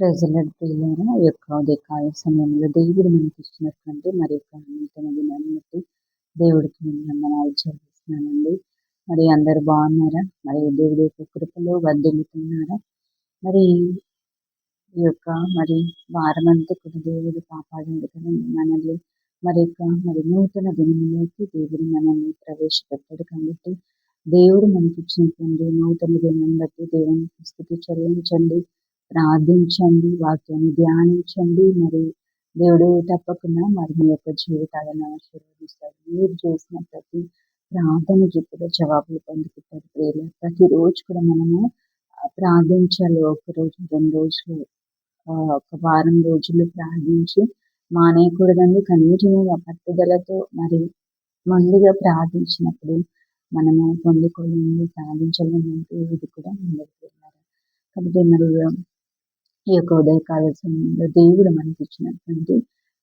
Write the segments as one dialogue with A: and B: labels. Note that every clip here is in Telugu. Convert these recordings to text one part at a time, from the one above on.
A: ప్రెజలర్ ప్రియులారా, ఈ యొక్క ఉదయకాల సమయంలో దేవుడు మనకి ఇచ్చినటువంటి మరి యొక్క నూతన దినాన్ని బట్టి దేవుడికి నేను వందనాలు చెల్లిస్తున్నానండి. మరి అందరు బాగున్నారా? మరి దేవుడి యొక్క కృపలో వర్ధిల్లుతున్నారా? మరి ఈ యొక్క మరి వారమంతా కూడా దేవుడు కాపాడండి కదండి మనల్ని. మరి నూతన దినంలోకి దేవుడు మనల్ని ప్రవేశపెట్టాడు కాబట్టి దేవుడు మనకి ఇచ్చినటువంటి నూతన దినం బట్టి దేవునికి స్తుతి చెల్లించండి, ప్రార్థించండి, వాక్యాన్ని ధ్యానించండి. మరి దేవుడు తప్పకుండా మరి మీ యొక్క జీవితాలను ఆశీర్వదిస్తాడు. మీరు చేసిన ప్రతి ప్రార్థనకి కూడా జవాబులు పొందుకుంటారు. ప్రియులు, ప్రతిరోజు కూడా మనము ప్రార్థించాలి. ఒక రోజు 2 రోజులు, ఒక వారం రోజులు ప్రార్థించి మానేయకూడదండి. కంటిన్యూగా పట్టుదలతో మరి ముందుగా ప్రార్థించినప్పుడు మనము పొందుకోలేము, సాధించలేమంటే ఇది కూడా ఉండదు. కాబట్టి మరి ఈ యొక్క ఉదయకాల సమయంలో దేవుడు మనకి ఇచ్చినటువంటి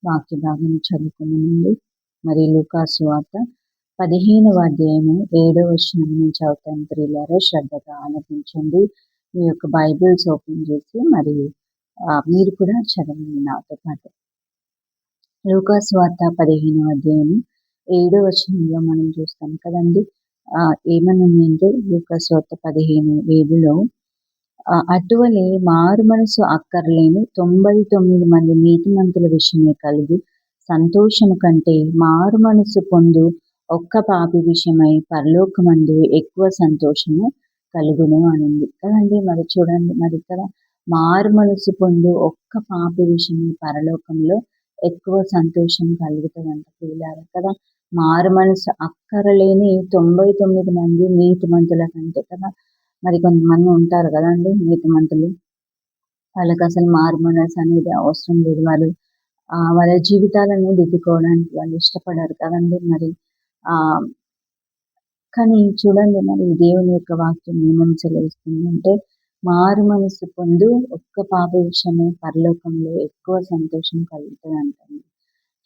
A: వాక్య భాగాన్ని చదువుకున్నామండి. మరి లూకా సువార్త 15వ అధ్యాయము 7వ వచనం నుంచి అవుతాను. ప్రియులారా, శ్రద్ధగా ఆలకించండి. మీ యొక్క బైబిల్స్ ఓపెన్ చేసి మరి మీరు కూడా చదవండి నాతో పాటు. లూకా సువార్త 15వ అధ్యాయము 7వ వచనంలో మనం చూస్తాం కదండి. ఏమనుంది అంటే లూకా సువార్త 15:7లో అటువలే మారు మనసు అక్కర్లేని 99 మంది నీతిమంతుల విషయమే కలిగి సంతోషము కంటే మారు మనసు పొందు ఒక్క పాపి విషయమై పరలోకమందు ఎక్కువ సంతోషము కలుగును అనింది కదండి. మరి చూడండి, మరి ఇక్కడ మారు మనసు పొందు ఒక్క పాపి విషయమై పరలోకంలో ఎక్కువ సంతోషం కలుగుతుందంట పిల్లారు కదా. మారు మనసు అక్కరలేని 99 మంది నీతిమంతుల కంటే కదా. మరి కొంతమంది ఉంటారు కదండి నీతిమంతులు, వాళ్ళకి అసలు మారు మనసు అనేది అవసరం లేదు. వాళ్ళు వాళ్ళ జీవితాలను దిద్దుకోవడానికి వాళ్ళు ఇష్టపడరు కదండి. మరి కానీ చూడండి, మరి దేవుని యొక్క వాక్యం ఏమని సెలవిస్తుందంటే మారు మనసు పొందు ఒక్క పాప విషయమే పరలోకంలో ఎక్కువ సంతోషం కలుగుతుంది అంటుంది.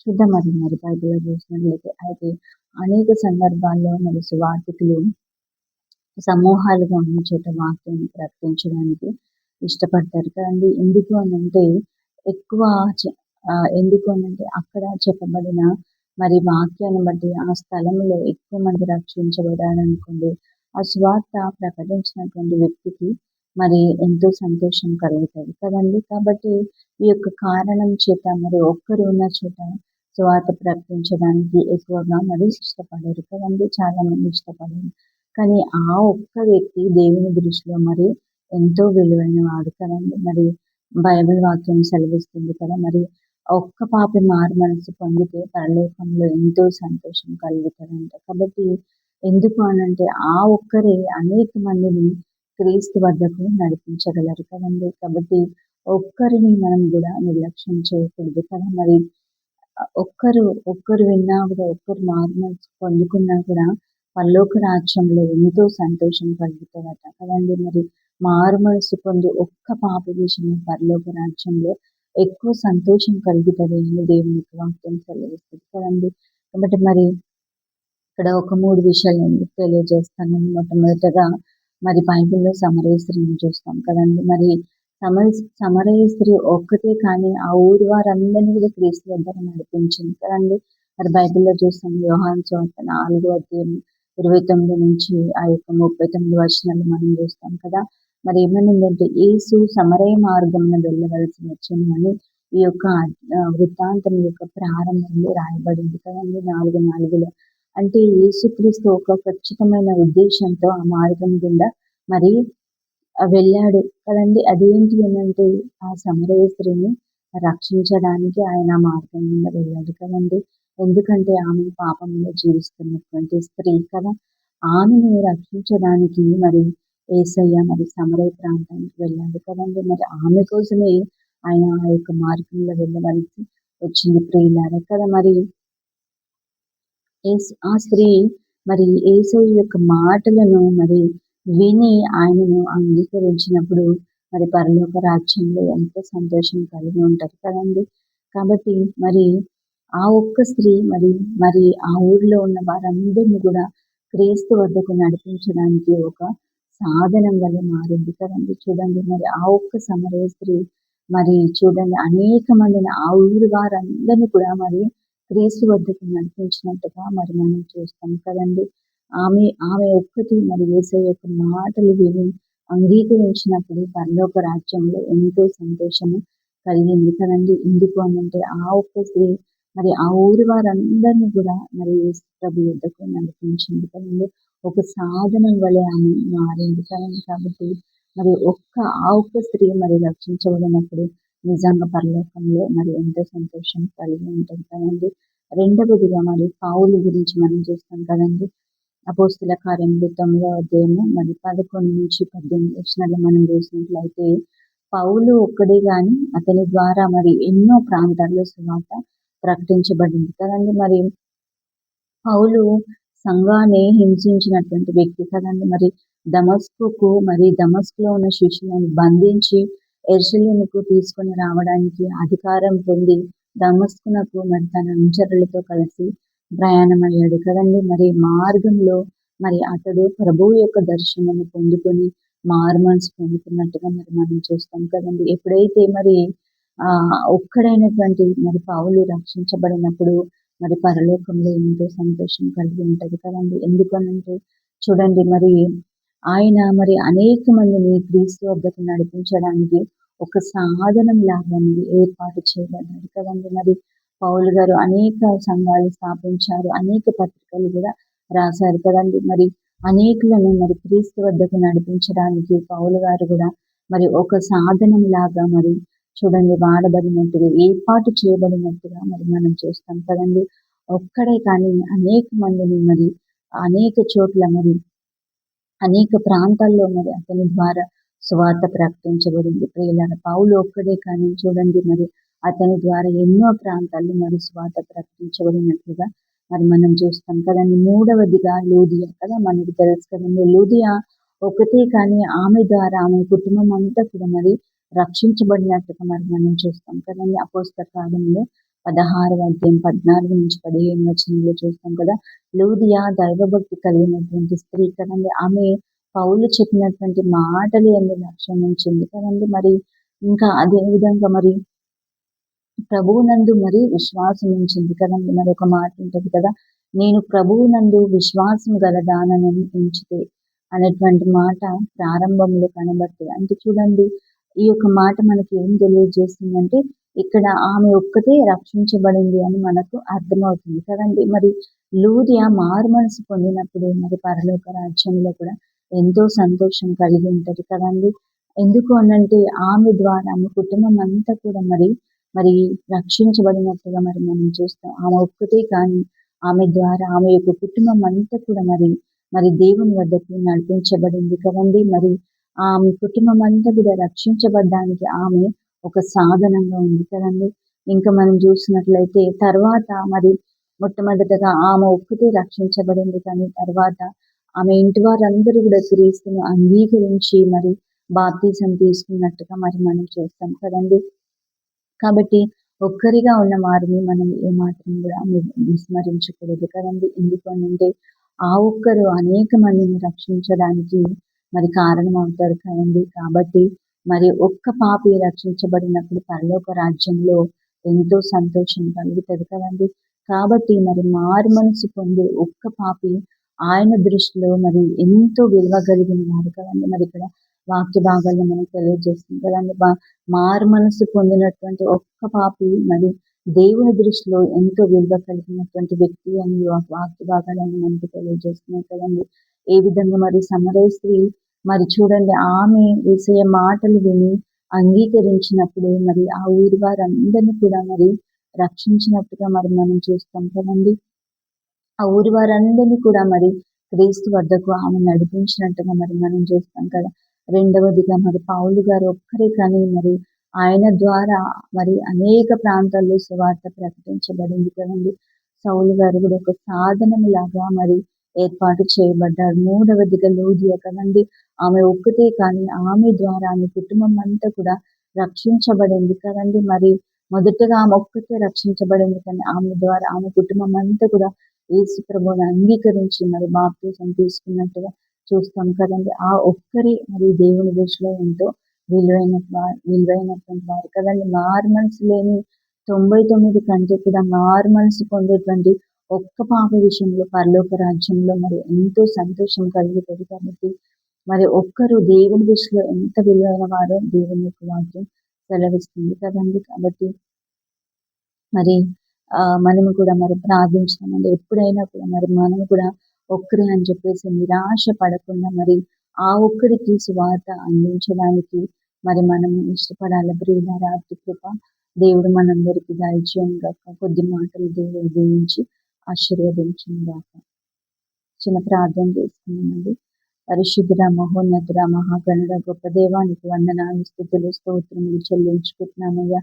A: చూద్దాం మరి బైబిల్లో చూసినట్లయితే అయితే అనేక సందర్భాల్లో మరి సువార్థికులు సమూహాలుగా ఉన్న చోట వాక్యాన్ని ప్రకటించడానికి ఇష్టపడతారు కదండి. ఎందుకు అనంటే అక్కడ చెప్పబడిన మరి వాక్యాన్ని బట్టి ఆ స్థలంలో ఎక్కువ మంది రక్షించబడాలనుకోండి, ఆ స్వార్థ ప్రకటించినటువంటి వ్యక్తికి మరి ఎంతో సంతోషం కలుగుతుంది కదండి. కాబట్టి ఈ యొక్క కారణం చేత మరి ఒక్కరు ఉన్న చోట స్వార్థ ప్రకటించడానికి ఎక్కువగా మరి ఇష్టపడరు కదండి. చాలా మంది ఇష్టపడరు. కానీ ఆ ఒక్క వ్యక్తి దేవుని దృష్టిలో మరి ఎంతో విలువైన వాడు కదండి. మరి బైబిల్ వాక్యం సెలవిస్తుంది కదా, మరి ఒక్క పాపి మారు మనసు పొందితే పరలోకంలో ఎంతో సంతోషం కలుగుతారంట. కాబట్టి ఎందుకు అనంటే ఆ ఒక్కరే అనేక మందిని క్రీస్తు వద్దకు నడిపించగలరు కదండి. కాబట్టి ఒక్కరిని మనం కూడా నిర్లక్ష్యం చేయకూడదు కదా. మరి ఒక్కరు విన్నా కూడా, ఒక్కరు మారు మనసు పొందుకున్నా కూడా పరలోక రాజ్యంలో ఎంతో సంతోషం కలుగుతుందట కదండి. మరి మారు మనసు పొంది ఒక్క పాప విషయం పరలోక రాజ్యంలో ఎక్కువ సంతోషం కలుగుతుంది అని దేవుని యొక్క వాక్యం సెలవిస్తుంది కదండి. కాబట్టి మరి ఇక్కడ ఒక 3 విషయాలు తెలియజేస్తాను. మొట్టమొదటిగా మరి బైబిల్లో సమరయ స్త్రీని చూస్తాం కదండి. మరి సమరయ స్త్రీ ఒక్కటే కానీ ఆ ఊరి వారందరినీ కూడా క్రీస్తు వద్దకు నడిపించింది కదండి. మరి బైబిల్లో చూస్తాం యోహాను సువార్త 4వ అధ్యాయం 29 నుంచి ఆ యొక్క 39 వచనాలు మనం చూస్తాం కదా. మరి ఏమనిందంటే యేసు సమరయ మార్గంలో వెళ్ళవలసి వచ్చింది అని ఈ యొక్క వృత్తాంతం యొక్క ప్రారంభంలో రాయబడింది కదండి 4:4లో. అంటే యేసుక్రీస్తు ఒక ఖచ్చితమైన ఉద్దేశంతో ఆ మార్గం గుండా మరి వెళ్ళాడు కదండి. అదేంటి అనంటే ఆ సమరయ స్త్రీని రక్షించడానికి ఆయన మార్గం గుండా వెళ్ళాడు కదండి. ఎందుకంటే ఆమె పాపంలో జీవిస్తున్నటువంటి స్త్రీ కదా. ఆమెను రక్షించడానికి మరి యేసయ్య మరి సమరయ ప్రాంతానికి వెళ్ళాడు కదండి. మరి ఆమె కోసమే ఆయన ఆ యొక్క మార్గంలో వెళ్ళవలసి వచ్చింది ప్రియులారా కదా. మరి ఆ స్త్రీ మరి యేసయ్య యొక్క మాటలను మరి విని ఆయనను అంగీకరించినప్పుడు మరి పరలోక రాజ్యంలో ఎంత సంతోషం కలిగి ఉంటారు కదండి. కాబట్టి మరి ఆ ఒక్క స్త్రీ మరి ఆ ఊరిలో ఉన్న వారందరినీ కూడా క్రీస్తు వద్దకు నడిపించడానికి ఒక సాధనం వల్ల మారింది కదండి. చూడండి, మరి ఆ ఒక్క సమరయ స్త్రీ మరి చూడండి అనేక మందిని ఆ ఊరి వారందరినీ కూడా మరి క్రీస్తు వద్దకు నడిపించినట్టుగా మరి మనం చూస్తాం కదండి. ఆమె ఒక్కటి మరి యేసయ్య యొక్క మాటలు విని అంగీకరించినప్పుడు పరలోక రాజ్యంలో ఎంతో సంతోషము కలిగింది కదండి. ఎందుకు అనంటే ఆ ఒక్క స్త్రీ మరి ఆ ఊరి వారందరినీ కూడా మరి యేసు ప్రభు యొద్దకు నడిపించింది కదండి. ఒక సాధనం వలె ఆమె మారింది కదండి. కాబట్టి మరి ఆ ఒక్క స్త్రీ మరి రక్షించబడినప్పుడు నిజంగా పరలోకంలో మరి ఎంతో సంతోషం కలిగి ఉంటుంది కదండి. రెండవదిగా మరి పౌలు గురించి మనం చూస్తాం కదండి. అపోస్తుల కార్యములు 9వ అధ్యాయము మరి 11-18 వచనాల్లో మనం చూసినట్లయితే పౌలు ఒక్కడే గాని అతని ద్వారా మరి ఎన్నో ప్రాంతాల్లో సువార్త ప్రకటించబడింది కదండి. మరి పౌలు సంఘాన్ని హింసించినటువంటి వ్యక్తి కదండి. మరి దమస్కులో ఉన్న శిష్యులను బంధించి యెరూషలేముకు తీసుకొని రావడానికి అధికారం పొంది దమస్కునకు మరి తన అనుచరులతో కలిసి ప్రయాణమయ్యాడు కదండి. మరి మార్గంలో మరి అతడు ప్రభువు యొక్క దర్శనాన్ని పొందుకొని మారుమనసు పొందుతున్నట్టుగా మరి మనం చూస్తాం కదండి. ఎప్పుడైతే మరి ఒక్కడైనటువంటి మరి పౌలు రక్షించబడినప్పుడు మరి పరలోకంలో ఎంతో సంతోషం కలిగి ఉంటది కదండి. ఎందుకనంటే చూడండి మరి ఆయన మరి అనేక మందిని క్రీస్తు వద్దకు నడిపించడానికి ఒక సాధనం లాగా మరి ఏర్పాటు చేయబడ్డాడు కదండి. మరి పౌలు గారు అనేక సంఘాలు స్థాపించారు, అనేక పత్రికలు కూడా రాశారు కదండి. మరి అనేకులను మరి క్రీస్తు వద్దకు నడిపించడానికి పౌలు గారు కూడా మరి ఒక సాధనం లాగా మరి చూడండి వాడబడినట్టుగా ఏర్పాటు చేయబడినట్టుగా మరి మనం చూస్తాం కదండి. ఒక్కడే కానీ అనేక మందిని మరి అనేక చోట్ల మరి అనేక ప్రాంతాల్లో మరి అతని ద్వారా సువార్త ప్రకటించబడింది. ప్రియులారా పౌలు ఒక్కడే కానీ చూడండి మరి అతని ద్వారా ఎన్నో ప్రాంతాల్లో మరి సువార్త ప్రకటించబడినట్లుగా మరి మనం చూస్తాం కదండి. మూడవదిగా లూదియా కదా, మనకి తెలుసు కదండి. లూదియా ఒకటే కానీ ఆమె ద్వారా ఆమె కుటుంబం అంతా కూడా మరి రక్షించబడినట్టుగా మరి మనం చూస్తాం కదండి. అపోస్తల కార్యములు 16వ అధ్యాయం 14-15 వచనంలో చూస్తాం కదా. లూదియా దైవభక్తి కలిగినటువంటి స్త్రీ కదండి. ఆమె పౌలు చెప్పినటువంటి మాటలు యందు లక్ష్యం ఉంచింది కదండి. మరి ఇంకా అదే విధంగా మరి ప్రభువునందు మరి విశ్వాసం ఉంచింది కదండి. మరి ఒక మాట ఉంటది కదా, నేను ప్రభువునందు విశ్వాసం గలదానని ఉంచితే అనేటువంటి మాట ప్రారంభంలో కనబడుతుంది. అంటే చూడండి ఈ యొక్క మాట మనకి ఏం తెలియజేస్తుందంటే ఇక్కడ ఆమె ఒక్కతే రక్షించబడింది అని మనకు అర్థమవుతుంది కదండి. మరి లూదియా మారు మనసు పొందినప్పుడు మరి పరలోక రాజ్యంలో కూడా ఎంతో సంతోషం కలిగి ఉంటది కదండి. ఎందుకు అనంటే ఆమె ద్వారా ఆమె కుటుంబం అంతా కూడా మరి రక్షించబడినట్టుగా మరి మనం చూస్తాం. ఆమె ఒక్కతే కానీ ఆమె ద్వారా ఆమె యొక్క కుటుంబం అంతా కూడా మరి దేవుని వద్దకు నడిపించబడింది కదండి. మరి ఆమె కుటుంబం అంతా కూడా రక్షించబడడానికి ఆమె ఒక సాధనంగా ఉంది కదండి. ఇంకా మనం చూసినట్లయితే తర్వాత మరి మొట్టమొదటగా ఆమె ఒక్కతే రక్షించబడింది, కానీ తర్వాత ఆమె ఇంటి వారందరూ కూడా క్రీస్తును అంగీకరించి మరి బాప్తిజం తీసుకున్నట్టుగా మరి మనం చూస్తాం కదండి. కాబట్టి ఒక్కరిగా ఉన్న వారిని మనం ఏమాత్రం కూడా విస్మరించకూడదు కదండి. ఎందుకు అంటే ఆ ఒక్కరు అనేక మందిని రక్షించడానికి మరి కారణం అవుతారు కదండి. కాబట్టి మరి ఒక్క పాపి రక్షించబడినప్పుడు పరలోక రాజ్యంలో ఎంతో సంతోషం కలుగుతుంది కదండి. కాబట్టి మరి మారు మనసు పొందే ఒక్క పాపి ఆయన దృష్టిలో మరి ఎంతో విలువ కలిగిన వారు కదండి. మరి ఇక్కడ వాక్య భాగాల్లో మనకు తెలియజేస్తుంది కదండి. మారు మనసు పొందినటువంటి ఒక్క పాపి మరి దేవుని దృష్టిలో ఎంతో విలువ కలిగినటువంటి వ్యక్తి అని వాక్య భాగాలను మనకు తెలియజేస్తున్నాయి కదండి. ఏ విధంగా మరి సమరయ స్త్రీ మరి చూడండి ఆమె యేసయ్య మాటలు విని అంగీకరించినప్పుడు మరి ఆ ఊరి వారందరినీ కూడా మరి రక్షించినట్టుగా మరి మనం చూస్తాం కదండి. ఆ ఊరి వారందరినీ కూడా మరి క్రీస్తు వద్దకు ఆమె నడిపించినట్టుగా మరి మనం చూస్తాం కదా. రెండవదిగా మరి పౌలు గారు ఒక్కరే కానీ మరి ఆయన ద్వారా మరి అనేక ప్రాంతాల్లో సువార్త ప్రకటించబడింది కదండి. సౌలు గారు కూడా ఒక సాధనం లాగా మరి ఏర్పాటు చేయబడ్డారు. మూడవదిగా లూదియా కదండి. ఆమె ఒక్కతే కానీ ఆమె ద్వారా ఆమె కుటుంబం అంతా కూడా రక్షించబడింది కదండి. మరి మొదటగా ఆమె ఒక్కతే రక్షించబడింది, కానీ ఆమె ద్వారా ఆమె కుటుంబం అంతా కూడా యేసు ప్రభువుని అంగీకరించి మరి బాప్తిజం తీసుకున్నట్టుగా చూస్తాం కదండి. ఆ ఒక్కరి మరి దేవుని దృష్టిలో ఎంతో విలువైనటువంటి వారు కదండి. మారుమనసు లేని 99 కంటే కూడా మారుమనసు పొందేటువంటి ఒక్క పాప విషయంలో పరలోక రాజ్యంలో మరి ఎంతో సంతోషం కలుగుతుంది. కాబట్టి మరి ఒక్కరు దేవుని దృష్టిలో ఎంత విలువైన వారో దేవుని యొక్క వాక్యం సెలవిస్తుంది కదండి. కాబట్టి మరి మనము కూడా మరి ప్రార్థించామండి. ఎప్పుడైనా కూడా మరి మనము కూడా ఒక్కరే అని చెప్పేసి నిరాశ పడకుండా మరి ఆ ఒక్కరికి సువార్త అందించడానికి మరి మనము ఇష్టపడాలి. ప్రియులారా, అట్టి కృప దేవుడు మనందరికీ దయచేయను గాక. కొద్ది మాటలు దేవుడు దీవించి ఆశీర్వదించును గాక. చిన్న ప్రార్థన చేసుకున్నామండి. పరిశుద్ధుడ, మహోన్నతుడ, మహాగణుడ, గొప్ప దేవానికి వందనాలు, స్తుతులు, స్తోత్రములు చెల్లించుకుంటున్నామయ్యా.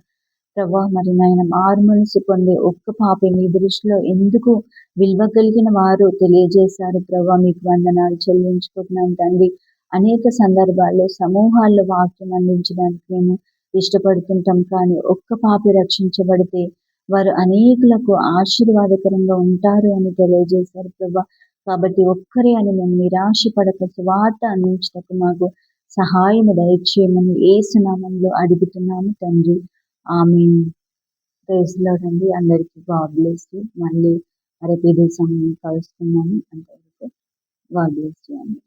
A: ప్రభా, మరి నాయన మారు మనసు పొందే ఒక్క పాపి మీ దృష్టిలో ఎందుకు విలువ కలిగిన వారు తెలియజేశారు. ప్రభా, మీకు వందనాలు చెల్లించుకుంటున్నాం తండ్రి. అనేక సందర్భాల్లో సమూహాల్లో వాక్యం అందించడానికి మేము ఇష్టపడుతుంటాం, కానీ ఒక్క పాపి రక్షించబడితే వారు అనేకులకు ఆశీర్వాదకరంగా ఉంటారు అని తెలియజేశారు ప్రభా. కాబట్టి ఒక్కరే అని మేము నిరాశపడక సువార్త అందించటకు మాకు సహాయము దయచేయమని యేసు నామములో అడుగుతున్నాము తండ్రి. ఆమేన్. ప్రైజ్ లార్డ్ అండి. అందరికీ గాడ్ బ్లెస్ యు. మళ్ళీ రేపు ఇదే సమయం కలుస్తున్నాము. అంతవరకు గాడ్ బ్లెస్ యు అండి.